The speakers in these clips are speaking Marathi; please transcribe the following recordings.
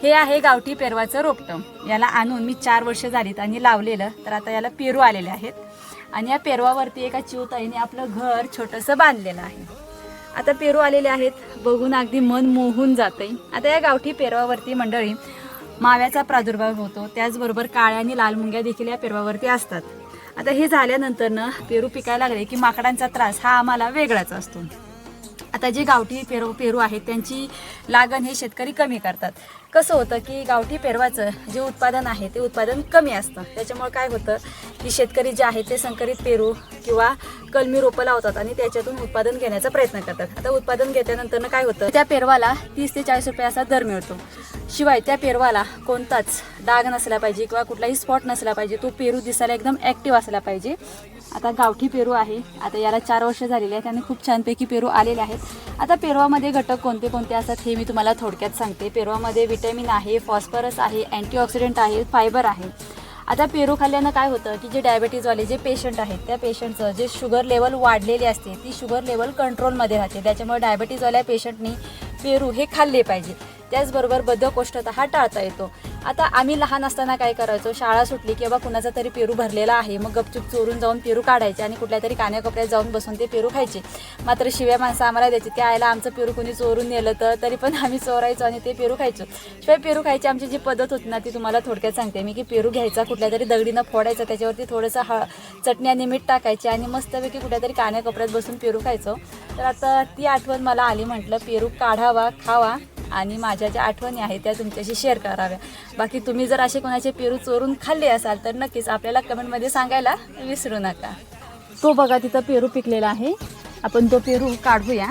हे आहे गावठी पेरवाचं रोपटं. याला आणून मी 4 वर्ष झालीत आणि लावलेलं. तर आता याला पेरू आलेले आहेत आणि या पेरवावरती एका चिवताईने आपलं घर छोटंसं बांधलेलं आहे. आता पेरू आलेले आहेत, बघून अगदी मन मोहून जाते. आता या गावठी पेरवावरती मंडळी माव्याचा प्रादुर्भाव होतो, त्याचबरोबर काळ्या आणि लाल मुंग्या देखील या पेरवावरती असतात. आता हे झाल्यानंतर ना पेरू पिकायला लागले की माकडांचा त्रास हा आम्हाला वेगळाच असतो. आता जे गावठी पेरू आहेत त्यांची लागण हे शेतकरी कमी करतात. कसं होतं की गावठी पेरवाचं जे उत्पादन आहे ते उत्पादन कमी असतं. त्याच्यामुळे काय होतं की शेतकरी जे आहेत ते संकरित पेरू किंवा कलमी रोपं लावतात आणि त्याच्यातून उत्पादन घेण्याचा प्रयत्न करतात. आता उत्पादन घेतल्यानंतर काय होतं, त्या पेरवाला 30 ते 40 रुपये असा दर मिळतो. शिवाय त्या पेरवाला कोणताच डाग नसला पाहिजे किंवा कुठलाही स्पॉट नसला पाहिजे. तो पेरू दिसायला एकदम ॲक्टिव्ह असला पाहिजे. आता गावठी पेरू आहे, आता याला 4 वर्ष झालेली आहेत आणि खूप छानपैकी पेरू आलेले आहेत. आता पेरवामध्ये घटक कोणते कोणते असतात हे मी तुम्हाला थोडक्यात सांगते. पेरवामध्ये विटॅमिन आहे, फॉस्फरस आहे, अँटीऑक्सिडंट आहे, फायबर आहे. आता पेरू खाल्ल्यानं काय होतं की जे डायबिटीजवाले जे पेशंट आहेत त्या पेशंटचं जे शुगर लेवल वाढलेली असते ती शुगर लेवल कंट्रोलमध्ये राहते. त्याच्यामुळे डायबिटीजवाल्या पेशंटनी पेरू हे खाल्ले पाहिजे. त्याचबरोबर बद्धकोष्ठता हा टाळता येतो. आता आम्ही लहान असताना काय करायचो, शाळा सुटली की बाबा कुणाचा तरी पेरू भरलेला आहे, मग गपचूप चोरून जाऊन पेरू काढायचे आणि कुठल्या तरी कान्याकोपऱ्यात जाऊन बसून ते पेरू खायचे. मात्र शिव्या माणसं आम्हाला द्यायची, त्या आयला आमचं पेरू कोणी चोरून नेलं तर तरी पण आम्ही चोरायचो आणि ते पेरू खायचो. शिवाय पेरू खायची आमची जी पद्धत होती ना ती तुम्हाला थोडक्यात सांगते मी, की पेरू घ्यायचा कुठल्या तरी दगडीनं फोडायचा, त्याच्यावरती थोडंसं चटणी आणि मीठ टाकायचे आणि मस्तपैकी कुठल्या तरी कान्याकोपऱ्यात बसून पेरू खायचो. तर आता ती आठवण मला आली, म्हटलं पेरू काढावा, खावा आणि माझ्या ज्या आठवणी आहेत त्या तुमच्याशी शेअर कराव्या. बाकी तुम्ही जर असे कोणाचे पेरू चोरून खाल्ले असाल तर नक्कीच आपल्याला कमेंटमध्ये सांगायला विसरू नका. तो बघा तिथं पेरू पिकलेला आहे, आपण तो पेरू काढूया.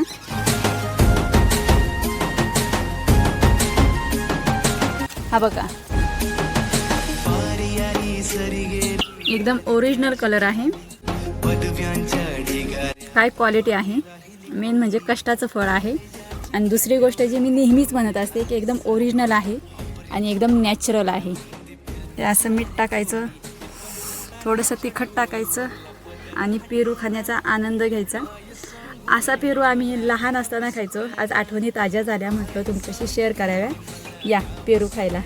हा बघा एकदम ओरिजिनल कलर आहे, काय क्वालिटी आहे. मेन म्हणजे कष्टाचं फळ आहे. आणि दुसरी गोष्ट जी मी नेहमीच म्हणत असते की एकदम ओरिजिनल आहे आणि एकदम नॅचरल आहे. ते असं मीठ टाकायचं, थोडंसं तिखट टाकायचं आणि पेरू खाण्याचा आनंद घ्यायचा. असा पेरू आम्ही लहान असताना खायचो. आज आठवणी ताज्या झाल्या, म्हटलं तुमच्याशी शेअर कराव्या. या पेरू खायला,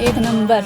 एक नंबर.